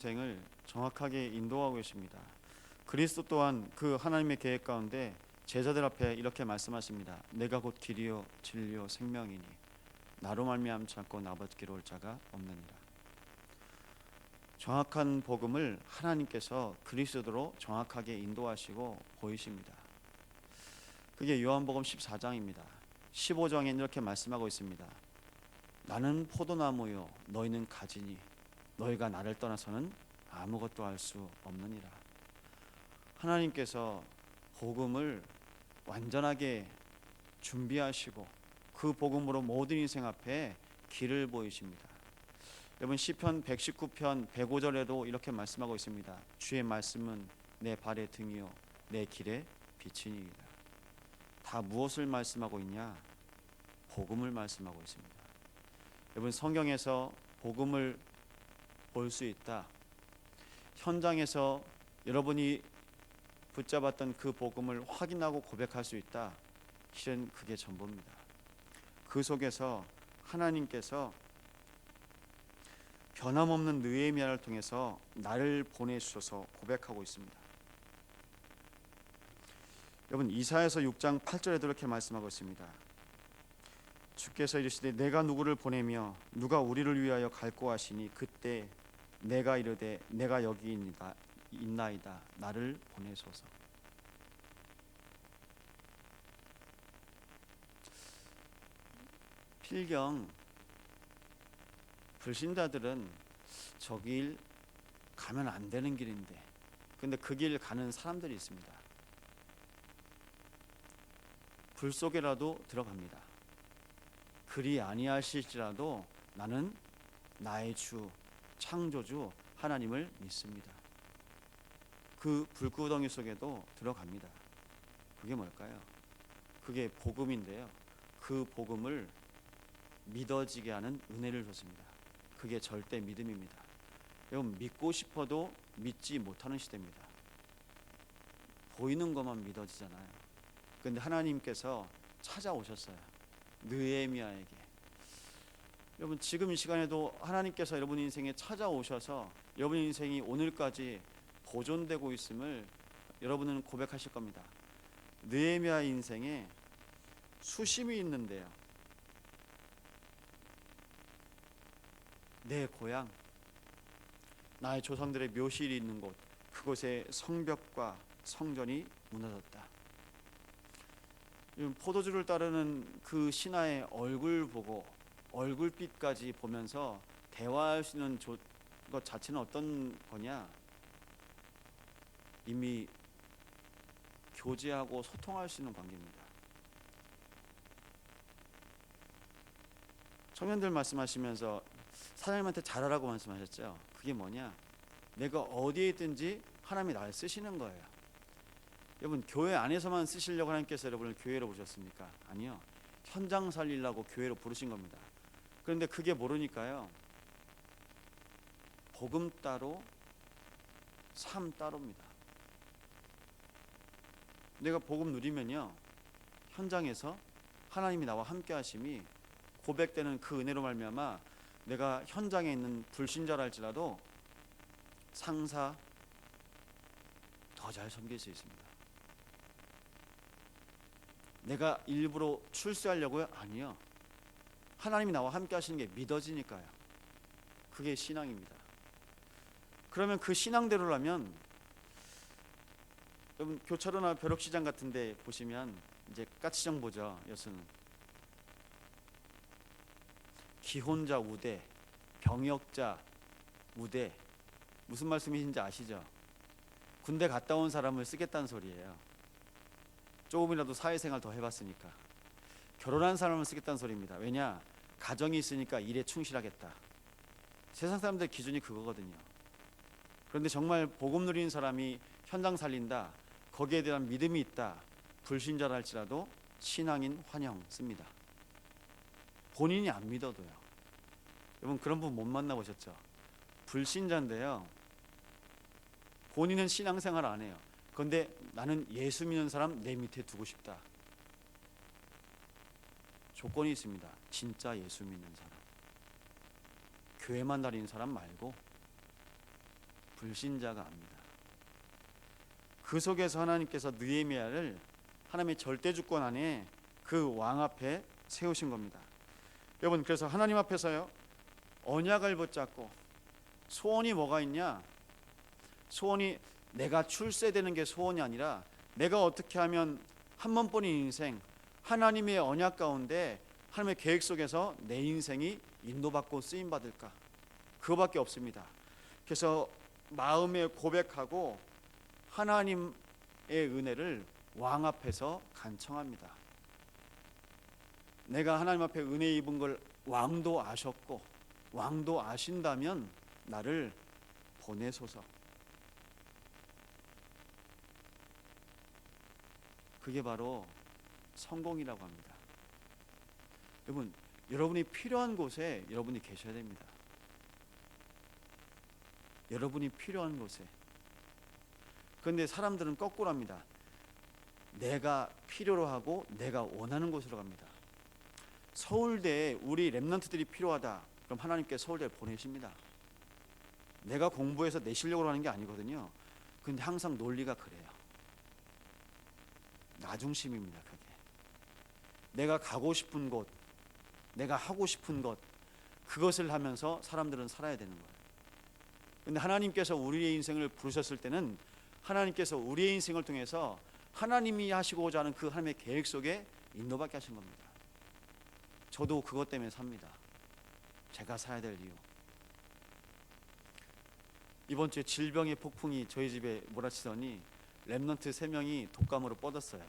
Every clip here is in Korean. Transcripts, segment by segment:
인생을 정확하게 인도하고 계십니다. 그리스도 또한 그 하나님의 계획 가운데 제자들 앞에 이렇게 말씀하십니다. 내가 곧 길이요 진리요 생명이니 나로 말미암지 않고 아버지께로 올 자가 없느니라. 정확한 복음을 하나님께서 그리스도로 정확하게 인도하시고 보이십니다. 그게 요한복음 14장입니다. 15장에 이렇게 말씀하고 있습니다. 나는 포도나무요 너희는 가지니 너희가 나를 떠나서는 아무것도 할 수 없느니라. 하나님께서 복음을 완전하게 준비하시고 그 복음으로 모든 인생 앞에 길을 보이십니다. 여러분 시편 119편 105절에도 이렇게 말씀하고 있습니다. 주의 말씀은 내 발의 등이요 내 길의 빛이니이다. 다 무엇을 말씀하고 있냐? 복음을 말씀하고 있습니다. 여러분 성경에서 복음을 볼 수 있다. 현장에서 여러분이 붙잡았던 그 복음을 확인하고 고백할 수 있다. 실은 그게 전부입니다. 그 속에서 하나님께서 변함없는 느헤미야를 통해서 나를 보내주셔서 고백하고 있습니다. 여러분 이사야서 6장 8절에도 이렇게 말씀하고 있습니다. 주께서 이르시되 내가 누구를 보내며 누가 우리를 위하여 갈고 하시니 그때 내가 이르되 내가 여기 있나이다 나를 보내소서. 필경 불신자들은 저 길 가면 안 되는 길인데 근데 그 길 가는 사람들이 있습니다. 불 속에라도 들어갑니다. 그리 아니하실지라도 나는 나의 주 창조주 하나님을 믿습니다. 그 불구덩이 속에도 들어갑니다. 그게 뭘까요? 그게 복음인데요. 그 복음을 믿어지게 하는 은혜를 줬습니다. 그게 절대 믿음입니다. 여러분 믿고 싶어도 믿지 못하는 시대입니다. 보이는 것만 믿어지잖아요. 그런데 하나님께서 찾아오셨어요. 느헤미야에게. 여러분 지금 이 시간에도 하나님께서 여러분 인생에 찾아오셔서 여러분 인생이 오늘까지 보존되고 있음을 여러분은 고백하실 겁니다. 느헤미야 인생에 수심이 있는데요. 내 고향, 나의 조상들의 묘실이 있는 곳, 그곳에 성벽과 성전이 무너졌다. 포도주를 따르는 그 신하의 얼굴 보고 얼굴빛까지 보면서 대화할 수 있는 것 자체는 어떤 거냐? 이미 교제하고 소통할 수 있는 관계입니다. 청년들 말씀하시면서 사장님한테 잘하라고 말씀하셨죠. 그게 뭐냐? 내가 어디에 있든지 하나님이 나를 쓰시는 거예요. 여러분 교회 안에서만 쓰시려고 하나님께서 여러분을 교회로 부르셨습니까? 아니요. 현장 살리려고 교회로 부르신 겁니다. 그런데 그게 모르니까요. 복음 따로 삶 따로입니다. 내가 복음 누리면요. 현장에서 하나님이 나와 함께 하심이 고백되는 그 은혜로 말미암아 내가 현장에 있는 불신자랄지라도 상사 더 잘 섬길 수 있습니다. 내가 일부러 출세하려고요? 아니요. 하나님이 나와 함께 하시는 게 믿어지니까요. 그게 신앙입니다. 그러면 그 신앙대로라면 여러분 교차로나 벼룩시장 같은 데 보시면 이제 까치장 보죠. 여수는 기혼자 우대, 병역자 우대. 무슨 말씀이신지 아시죠? 군대 갔다 온 사람을 쓰겠다는 소리예요. 조금이라도 사회생활 더 해봤으니까. 결혼한 사람을 쓰겠다는 소리입니다. 왜냐? 가정이 있으니까 일에 충실하겠다. 세상 사람들 기준이 그거거든요. 그런데 정말 복음 누리는 사람이 현장 살린다, 거기에 대한 믿음이 있다, 불신자라 할지라도 신앙인 환영 씁니다. 본인이 안 믿어도요. 여러분 그런 분 못 만나보셨죠? 불신자인데요. 본인은 신앙생활 안 해요. 그런데 나는 예수 믿는 사람 내 밑에 두고 싶다. 조건이 있습니다. 진짜 예수 믿는 사람. 교회만 다니는 사람 말고 불신자가 압니다. 그 속에서 하나님께서 느헤미야를 하나님의 절대 주권 안에 그 왕 앞에 세우신 겁니다. 여러분, 그래서 하나님 앞에서요, 언약을 붙잡고, 소원이 뭐가 있냐? 소원이 내가 출세되는 게 소원이 아니라 내가 어떻게 하면 한 번뿐인 인생, 하나님의 언약 가운데 하나님의 계획 속에서 내 인생이 인도받고 쓰임받을까? 그거밖에 없습니다. 그래서 마음에 고백하고 하나님의 은혜를 왕 앞에서 간청합니다. 내가 하나님 앞에 은혜 입은 걸 왕도 아셨고 왕도 아신다면 나를 보내소서. 그게 바로 성공이라고 합니다. 여러분, 여러분이 필요한 곳에 여러분이 계셔야 됩니다. 여러분이 필요한 곳에. 그런데 사람들은 거꾸로 합니다. 내가 필요로 하고 내가 원하는 곳으로 갑니다. 서울대에 우리 랩런트들이 필요하다. 그럼 하나님께서 서울대에 보내십니다. 내가 공부해서 내 실력으로 하는 게 아니거든요. 근데 항상 논리가 그래요. 나중심입니다. 그게 내가 가고 싶은 곳, 내가 하고 싶은 것, 그것을 하면서 사람들은 살아야 되는 거예요. 근데 하나님께서 우리의 인생을 부르셨을 때는 하나님께서 우리의 인생을 통해서 하나님이 하시고자 하는 그 하나님의 계획 속에 인도받게 하신 겁니다. 저도 그것 때문에 삽니다. 제가 살아야 될 이유. 이번 주에 질병의 폭풍이 저희 집에 몰아치더니 랩런트 3명이 독감으로 뻗었어요.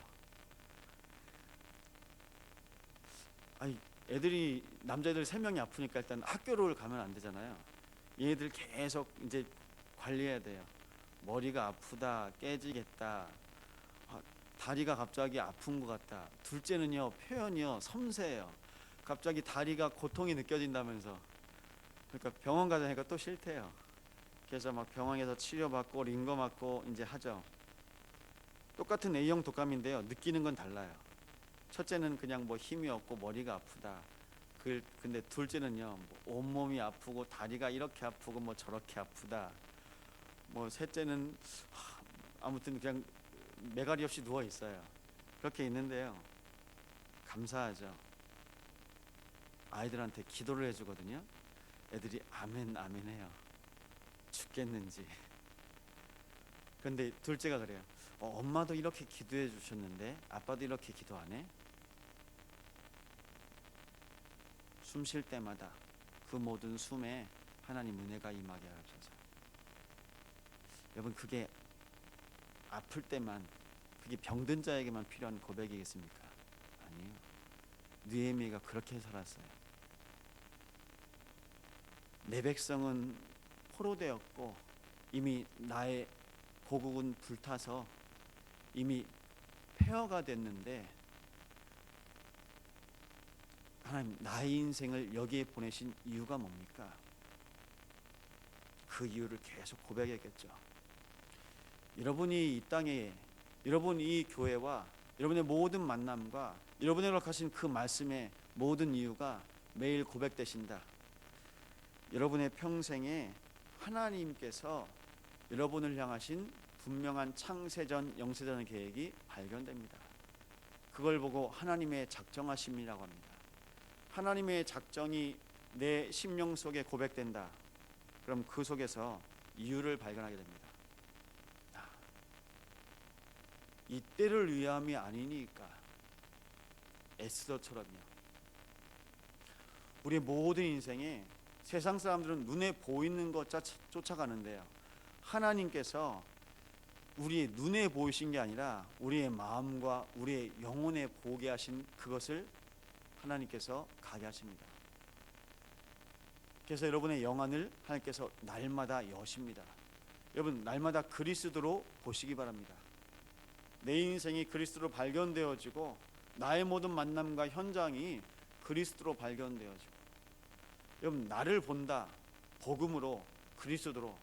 아니, 애들이, 남자애들 3명이 아프니까 일단 학교를 가면 안 되잖아요. 얘들 계속 이제 관리해야 돼요. 머리가 아프다, 깨지겠다, 다리가 갑자기 아픈 것 같다. 둘째는요, 표현이요, 섬세해요. 갑자기 다리가 고통이 느껴진다면서. 그러니까 병원 가자니까 또 싫대요. 그래서 막 병원에서 치료받고 링거 맞고 이제 하죠. 똑같은 A형 독감인데요, 느끼는 건 달라요. 첫째는 그냥 뭐 힘이 없고 머리가 아프다. 근데 둘째는요, 뭐 온몸이 아프고 다리가 이렇게 아프고 뭐 저렇게 아프다. 뭐 셋째는 아무튼 그냥 매가리 없이 누워 있어요. 그렇게 있는데요, 감사하죠. 아이들한테 기도를 해주거든요. 애들이 아멘 아멘 해요. 죽겠는지. 근데 둘째가 그래요. 엄마도 이렇게 기도해 주셨는데 아빠도 이렇게 기도 안 해? 숨 쉴 때마다 그 모든 숨에 하나님 은혜가 임하게 하옵소서. 여러분, 그게 아플 때만, 그게 병든 자에게만 필요한 고백이겠습니까? 아니요. 느헤미야가 그렇게 살았어요. 내 백성은 포로되었고 이미 나의 고국은 불타서 이미 폐허가 됐는데 하나님, 나의 인생을 여기에 보내신 이유가 뭡니까? 그 이유를 계속 고백했겠죠. 여러분이 이 땅에, 여러분 이 교회와 여러분의 모든 만남과 여러분이 허락하신 그 말씀의 모든 이유가 매일 고백되신다. 여러분의 평생에 하나님께서 여러분을 향하신 분명한 창세전 영세전의 계획이 발견됩니다. 그걸 보고 하나님의 작정하심이라고 합니다. 하나님의 작정이 내 심령 속에 고백된다. 그럼 그 속에서 이유를 발견하게 됩니다. 이때를 위함이 아니니까. 에스더처럼요. 우리의 모든 인생에 세상 사람들은 눈에 보이는 것 쫓아가는데요, 하나님께서 우리의 눈에 보이신 게 아니라 우리의 마음과 우리의 영혼에 보게 하신 그것을 하나님께서 가게 하십니다. 그래서 여러분의 영안을 하나님께서 날마다 여십니다. 여러분, 날마다 그리스도로 보시기 바랍니다. 내 인생이 그리스도로 발견되어지고 나의 모든 만남과 현장이 그리스도로 발견되어지고, 여러분, 나를 본다, 복음으로, 그리스도로.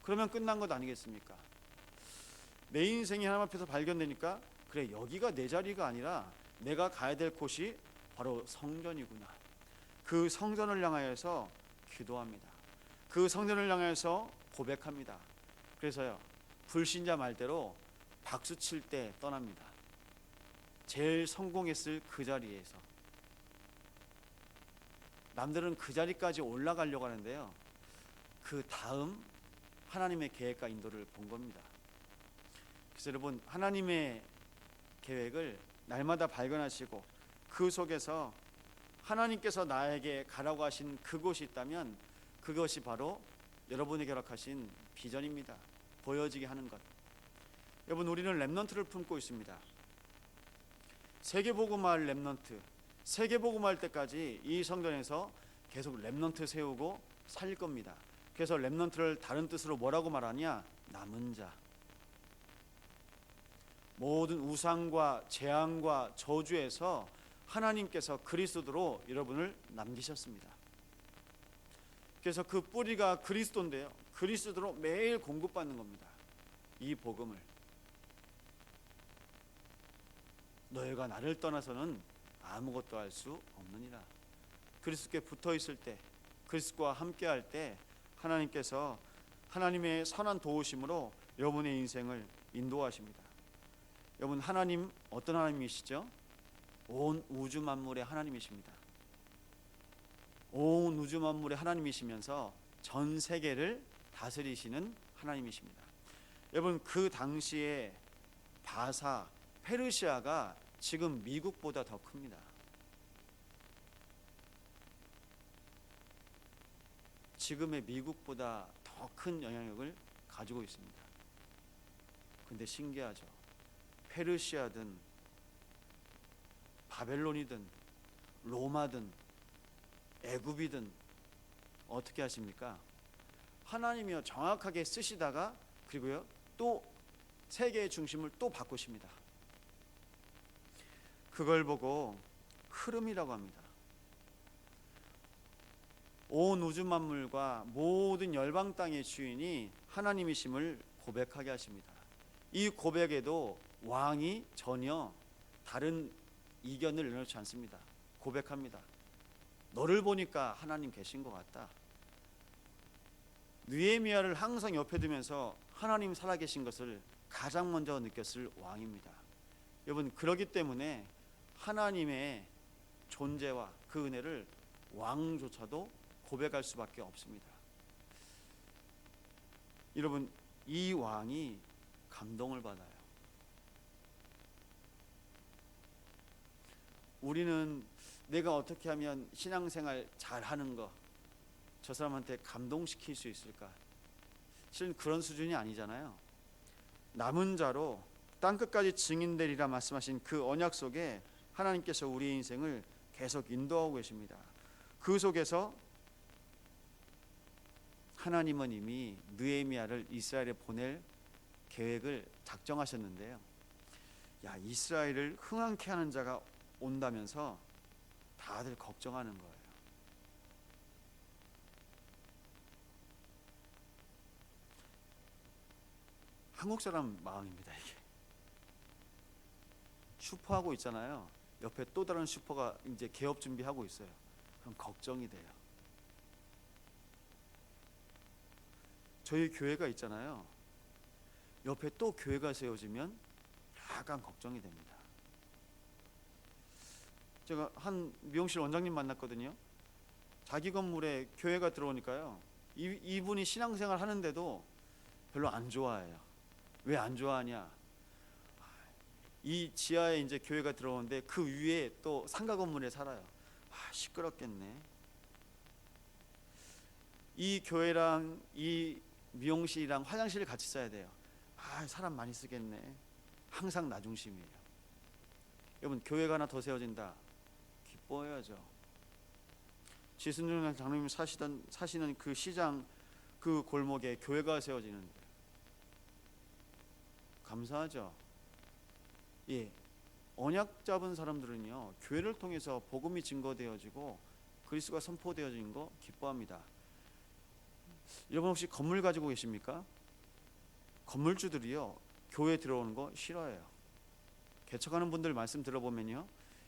그러면 끝난 것 아니겠습니까? 내 인생이 하나님 앞에서 발견되니까, 그래, 여기가 내 자리가 아니라 내가 가야 될 곳이 바로 성전이구나. 그 성전을 향하여서 기도합니다. 그 성전을 향해서 고백합니다. 그래서요, 불신자 말대로 박수 칠 때 떠납니다. 제일 성공했을 그 자리에서. 남들은 그 자리까지 올라가려고 하는데요, 그 다음 하나님의 계획과 인도를 본 겁니다. 그래서 여러분, 하나님의 계획을 날마다 발견하시고 그 속에서 하나님께서 나에게 가라고 하신 그곳이 있다면 그것이 바로 여러분에게 허락하신 비전입니다. 보여지게 하는 것. 여러분, 우리는 렘넌트를 품고 있습니다. 세계복음화할 렘넌트, 세계복음화할 때까지 이 성전에서 계속 렘넌트 세우고 살릴 겁니다. 그래서 렘넌트를 다른 뜻으로 뭐라고 말하냐? 남은 자. 모든 우상과 재앙과 저주에서 하나님께서 그리스도로 여러분을 남기셨습니다. 그래서 그 뿌리가 그리스도인데요, 그리스도로 매일 공급받는 겁니다. 이 복음을. 너희가 나를 떠나서는 아무것도 할 수 없느니라. 그리스도께 붙어 있을 때, 그리스도와 함께 할 때 하나님께서 하나님의 선한 도우심으로 여러분의 인생을 인도하십니다. 여러분, 하나님 어떤 하나님이시죠? 온 우주 만물의 하나님이십니다. 온 우주 만물의 하나님이시면서 전 세계를 다스리시는 하나님이십니다. 여러분, 그 당시에 바사, 페르시아가 지금 미국보다 더 큽니다. 지금의 미국보다 더 큰 영향력을 가지고 있습니다. 근데 신기하죠. 페르시아든 바벨론이든 로마든 애굽이든 어떻게 하십니까? 하나님이요, 정확하게 쓰시다가 그리고요, 또 세계의 중심을 또 바꾸십니다. 그걸 보고 흐름이라고 합니다. 온 우주 만물과 모든 열방 땅의 주인이 하나님이심을 고백하게 하십니다. 이 고백에도 왕이 전혀 다른 이견을 내놓지 않습니다. 고백합니다. 너를 보니까 하나님 계신 것 같다. 느헤미야를 항상 옆에 두면서 하나님 살아계신 것을 가장 먼저 느꼈을 왕입니다. 여러분, 그렇기 때문에 하나님의 존재와 그 은혜를 왕조차도 고백할 수밖에 없습니다. 여러분, 이 왕이 감동을 받아요. 우리는 내가 어떻게 하면 신앙생활 잘하는 거, 저 사람한테 감동시킬 수 있을까? 실은 그런 수준이 아니잖아요. 남은 자로 땅끝까지 증인되리라 말씀하신 그 언약 속에 하나님께서 우리의 인생을 계속 인도하고 계십니다. 그 속에서 하나님은 이미 느헤미야를 이스라엘에 보낼 계획을 작정하셨는데요, 야, 이스라엘을 흥황케 하는 자가 온다면서 다들 걱정하는 거예요. 한국 사람 마음입니다. 이게 슈퍼하고 있잖아요. 옆에 또 다른 슈퍼가 이제 개업 준비하고 있어요. 그럼 걱정이 돼요. 저희 교회가 있잖아요. 옆에 또 교회가 세워지면 약간 걱정이 됩니다. 제가 한 미용실 원장님 만났거든요. 자기 건물에 교회가 들어오니까요, 이분이 신앙생활 하는데도 별로 안 좋아해요. 왜 안 좋아하냐? 이 지하에 이제 교회가 들어오는데 그 위에 또 상가 건물에 살아요. 시끄럽겠네. 이 교회랑 이 미용실이랑 화장실을 같이 써야 돼요. 사람 많이 쓰겠네. 항상 나 중심이에요. 여러분, 교회가 하나 더 세워진다, 기뻐해야죠. 지순중 장로님 사시는 그 시장 그 골목에 교회가 세워지는데 감사하죠. 예, 언약 잡은 사람들은요, 교회를 통해서 복음이 증거되어지고 그리스도가 선포되어진 거 기뻐합니다. 여러분, 혹시 건물 가지고 계십니까? 건물주들이요, 교회 들어오는 거 싫어해요. 개척하는 분들 말씀 들어보면요,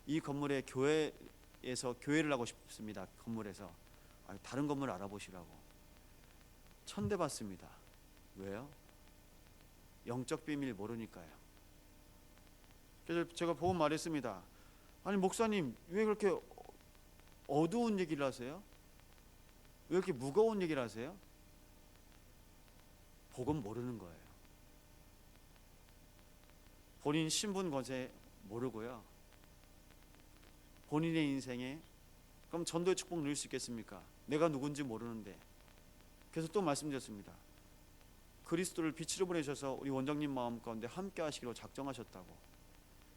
이 건물에 교회에서 교회를 하고 싶습니다. 건물에서. 다른 건물 알아보시라고 천대받습니다. 왜요? 영적 비밀 모르니까요. 그래서 제가 보고 말했습니다. 아니 목사님 왜 그렇게 어두운 얘기를 하세요? 왜 이렇게 무거운 얘기를 하세요? 복음 모르는 거예요. 본인 신분 권세 모르고요. 본인의 인생에 그럼 전도의 축복 누릴 수 있겠습니까? 내가 누군지 모르는데. 그래서 또 말씀드렸습니다. 그리스도를 빛으로 보내셔서 우리 원장님 마음 가운데 함께 하시기로 작정하셨다고.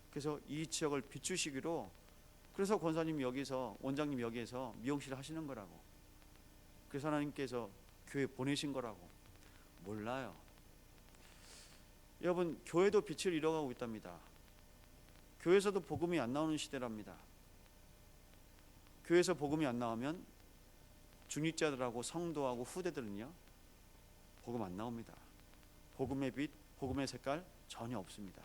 그래서 이 지역을 비추시기로, 그래서 권사님 여기서, 원장님 여기에서 미용실을 하시는 거라고. 그래서 하나님께서 교회 보내신 거라고. 몰라요. 여러분, 교회도 빛을 잃어가고 있답니다. 교회에서도 복음이 안 나오는 시대랍니다. 교회에서 복음이 안 나오면 중직자들하고 성도하고 후대들은요, 복음 안 나옵니다. 복음의 빛, 복음의 색깔 전혀 없습니다.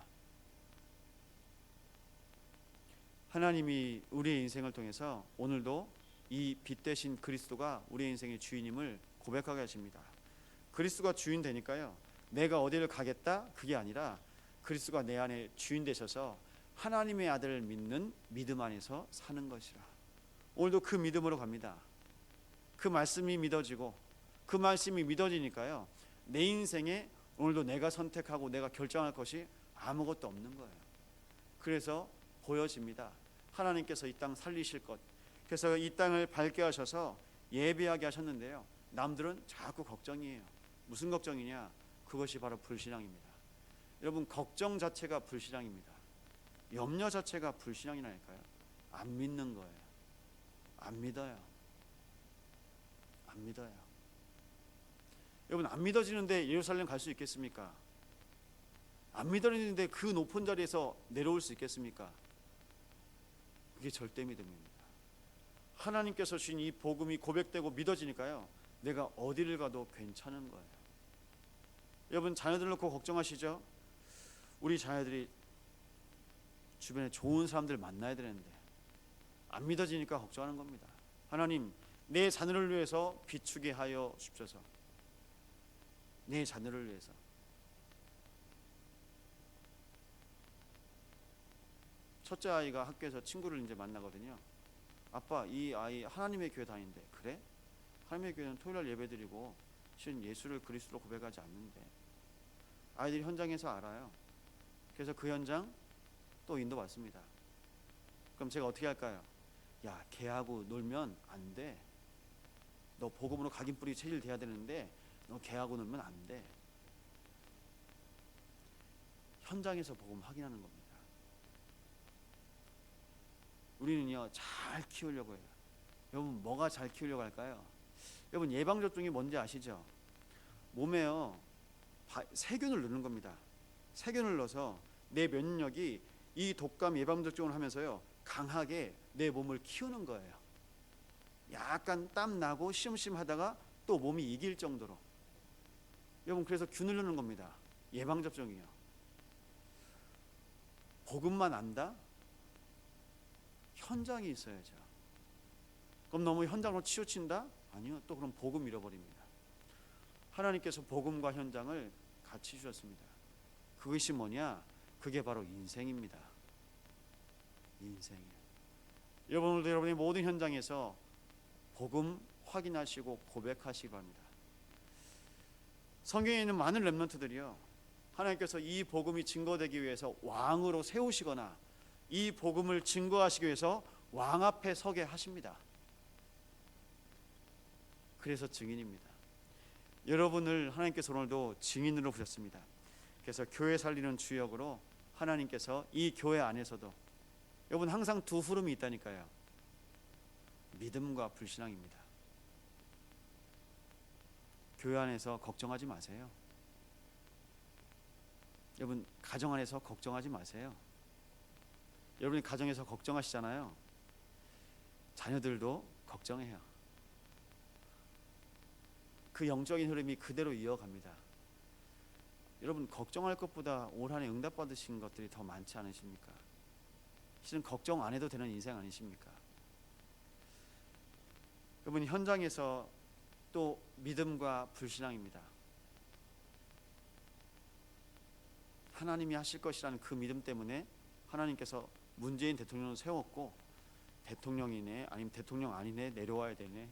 하나님이 우리의 인생을 통해서 오늘도 이 빛 대신 그리스도가 우리의 인생의 주인임을 고백하게 하십니다. 그리스도가 주인 되니까요, 내가 어디를 가겠다 그게 아니라 그리스도가 내 안에 주인 되셔서 하나님의 아들을 믿는 믿음 안에서 사는 것이라. 오늘도 그 믿음으로 갑니다. 그 말씀이 믿어지고 그 말씀이 믿어지니까요, 내 인생에 오늘도 내가 선택하고 내가 결정할 것이 아무것도 없는 거예요. 그래서 보여집니다. 하나님께서 이 땅 살리실 것. 그래서 이 땅을 밝게 하셔서 예배하게 하셨는데요, 남들은 자꾸 걱정이에요. 무슨 걱정이냐? 그것이 바로 불신앙입니다. 여러분, 걱정 자체가 불신앙입니다. 염려 자체가 불신앙이라니까요. 안 믿는 거예요. 안 믿어요. 안 믿어요. 여러분, 안 믿어지는데 예루살렘 갈 수 있겠습니까? 안 믿어지는데 그 높은 자리에서 내려올 수 있겠습니까? 그게 절대 믿음입니다. 하나님께서 주신 이 복음이 고백되고 믿어지니까요, 내가 어디를 가도 괜찮은 거예요. 여러분, 자녀들 놓고 걱정하시죠? 우리 자녀들이 주변에 좋은 사람들 만나야 되는데 안 믿어지니까 걱정하는 겁니다. 하나님, 내 자녀를 위해서 비추게 하여 주옵소서. 내 자녀를 위해서. 첫째 아이가 학교에서 친구를 이제 만나거든요. 아빠, 이 아이 하나님의 교회 다니는데. 그래? 하나님의 교회는 토요일 날 예배드리고 실은 예수를 그리스도로 고백하지 않는데. 아이들이 현장에서 알아요. 그래서 그 현장 또 인도받습니다. 그럼 제가 어떻게 할까요? 야, 걔하고 놀면 안 돼. 너 복음으로 각인뿌리 체질돼야 되는데 너 걔하고 놀면 안 돼. 현장에서 복음 확인하는 겁니다. 우리는요, 잘 키우려고 해요. 여러분, 뭐가 잘 키우려고 할까요? 여러분, 예방접종이 뭔지 아시죠? 몸에요, 세균을 넣는 겁니다. 세균을 넣어서 내 면역력이 이 독감 예방접종을 하면서요, 강하게 내 몸을 키우는 거예요. 약간 땀 나고 심심하다가 또 몸이 이길 정도로. 여러분, 그래서 균을 넣는 겁니다. 예방접종이요. 복음만 안다? 현장이 있어야죠. 그럼 너무 현장으로 치우친다? 아니요. 또 그럼 복음 잃어버립니다. 하나님께서 복음과 현장을 같이 주셨습니다. 그것이 뭐냐? 그게 바로 인생입니다. 인생이에요. 여러분, 오늘도 여러분의 모든 현장에서 복음 확인하시고 고백하시기 바랍니다. 성경에 있는 많은 렘넌트들이요, 하나님께서 이 복음이 증거되기 위해서 왕으로 세우시거나 이 복음을 증거하시기 위해서 왕 앞에 서게 하십니다. 그래서 증인입니다. 여러분을 하나님께서 오늘도 증인으로 부르셨습니다. 그래서 교회 살리는 주역으로 하나님께서 이 교회 안에서도, 여러분, 항상 두 흐름이 있다니까요. 믿음과 불신앙입니다. 교회 안에서 걱정하지 마세요. 여러분, 가정 안에서 걱정하지 마세요. 여러분이 가정에서 걱정하시잖아요. 자녀들도 걱정해요. 그 영적인 흐름이 그대로 이어갑니다. 여러분, 걱정할 것보다 올 한 해 응답받으신 것들이 더 많지 않으십니까? 실은 걱정 안 해도 되는 인생 아니십니까? 여러분, 현장에서 또 믿음과 불신앙입니다. 하나님이 하실 것이라는 그 믿음 때문에 하나님께서 문재인 대통령을 세웠고, 대통령이네 아니면 대통령 아니네 내려와야 되네,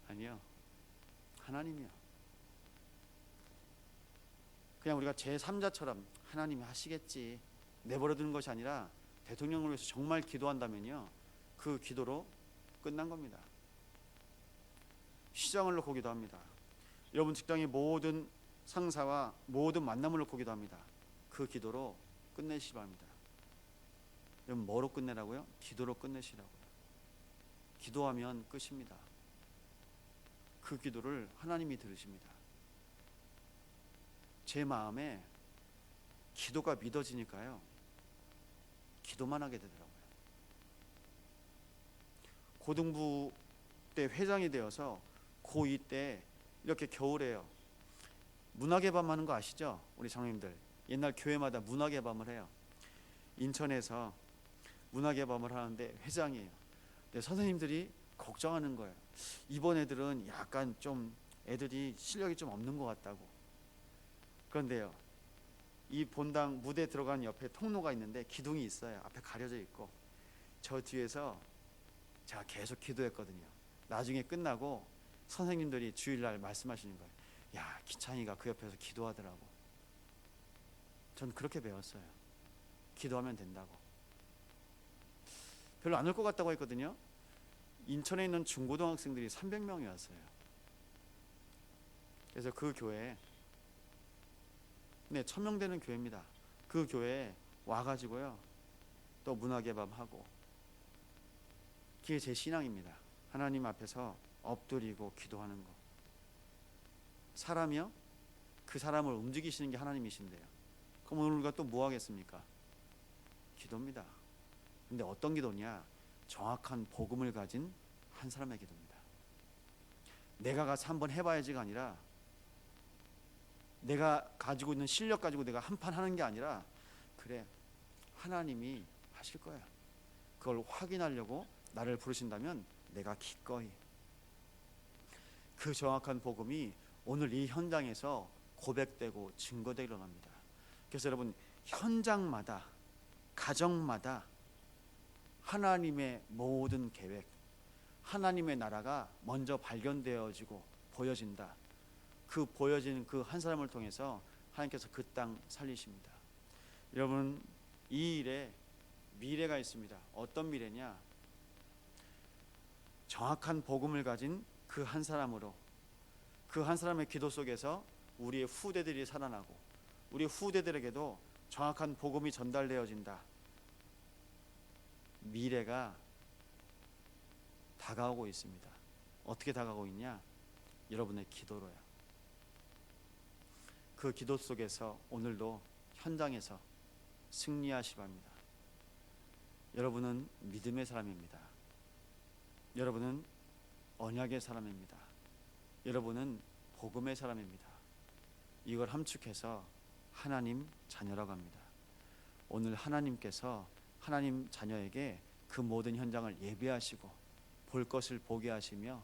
아니요, 하나님이요. 그냥 우리가 제3자처럼 하나님이 하시겠지 내버려두는 것이 아니라 대통령을 위해서 정말 기도한다면요, 그 기도로 끝난 겁니다. 시장을 놓고 기도합니다. 여러분 직장의 모든 상사와 모든 만남을 놓고 기도합니다. 그 기도로 끝내시기 바랍니다. 여러분 뭐로 끝내라고요? 기도로 끝내시라고요. 기도하면 끝입니다. 그 기도를 하나님이 들으십니다. 제 마음에 기도가 믿어지니까요, 기도만 하게 되더라고요. 고등부 때 회장이 되어서 고2 때 이렇게 겨울에요, 문학의 밤 하는 거 아시죠? 우리 장로님들 옛날 교회마다 문학의 밤을 해요. 인천에서 문학의 밤을 하는데 회장이에요. 근데 선생님들이 걱정하는 거예요. 이번 애들은 약간 좀 애들이 실력이 좀 없는 것 같다고. 그런데요, 이 본당 무대 들어가는 옆에 통로가 있는데 기둥이 있어요. 앞에 가려져 있고 저 뒤에서 제가 계속 기도했거든요. 나중에 끝나고 선생님들이 주일날 말씀하시는 거예요. 야, 기찬이가 그 옆에서 기도하더라고. 전 그렇게 배웠어요. 기도하면 된다고. 별로 안 올 것 같다고 했거든요. 인천에 있는 중고등학생들이 300명이 왔어요. 그래서 그 교회에, 네, 1000명 되는 교회입니다. 그 교회에 와가지고요, 또 문학의 밤 하고. 그게 제 신앙입니다. 하나님 앞에서 엎드리고 기도하는 거. 사람이요? 그 사람을 움직이시는 게 하나님이신데요. 그럼 오늘 우리가 또 뭐 하겠습니까? 기도입니다. 근데 어떤 기도냐? 정확한 복음을 가진 한 사람의 기도입니다. 내가 가서 한번 해봐야지가 아니라, 내가 가지고 있는 실력 가지고 내가 한판 하는 게 아니라, 그래, 하나님이 하실 거야. 그걸 확인하려고 나를 부르신다면 내가 기꺼이. 그 정확한 복음이 오늘 이 현장에서 고백되고 증거되고 일어납니다. 그래서 여러분, 현장마다, 가정마다 하나님의 모든 계획, 하나님의 나라가 먼저 발견되어지고 보여진다. 그 보여지는 그 한 사람을 통해서 하나님께서 그 땅 살리십니다. 여러분, 이 일에 미래가 있습니다. 어떤 미래냐? 정확한 복음을 가진 그 한 사람으로, 그 한 사람의 기도 속에서 우리의 후대들이 살아나고 우리 후대들에게도 정확한 복음이 전달되어진다. 미래가 다가오고 있습니다. 어떻게 다가오고 있냐? 여러분의 기도로요. 그 기도 속에서 오늘도 현장에서 승리하시기 바랍니다. 여러분은 믿음의 사람입니다. 여러분은 언약의 사람입니다. 여러분은 복음의 사람입니다. 이걸 함축해서 하나님 자녀라고 합니다. 오늘 하나님께서 하나님 자녀에게 그 모든 현장을 예배하시고 볼 것을 보게 하시며,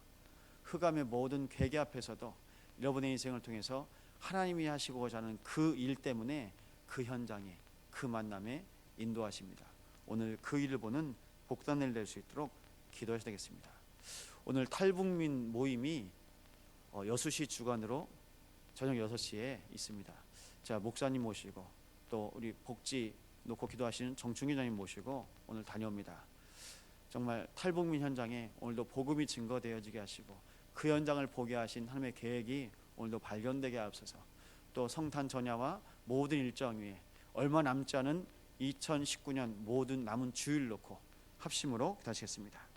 흑암의 모든 괴계 앞에서도 여러분의 인생을 통해서 하나님이 하시고자 하는 그 일 때문에 그 현장에, 그 만남에 인도하십니다. 오늘 그 일을 보는 복단을 낼 수 있도록 기도하셔야 되겠습니다. 오늘 탈북민 모임이 여수시 주관으로 저녁 6시에 있습니다. 자, 목사님 모시고 또 우리 복지 놓고 기도하시는 정충기 장님 모시고 오늘 다녀옵니다. 정말 탈북민 현장에 오늘도 복음이 증거되어지게 하시고 그 현장을 보게 하신 하나님의 계획이 오늘도 발견되게 하옵소서. 또 성탄 전야와 모든 일정 위에 얼마 남지 않은 2019년 모든 남은 주일 놓고 합심으로 기도하시겠습니다.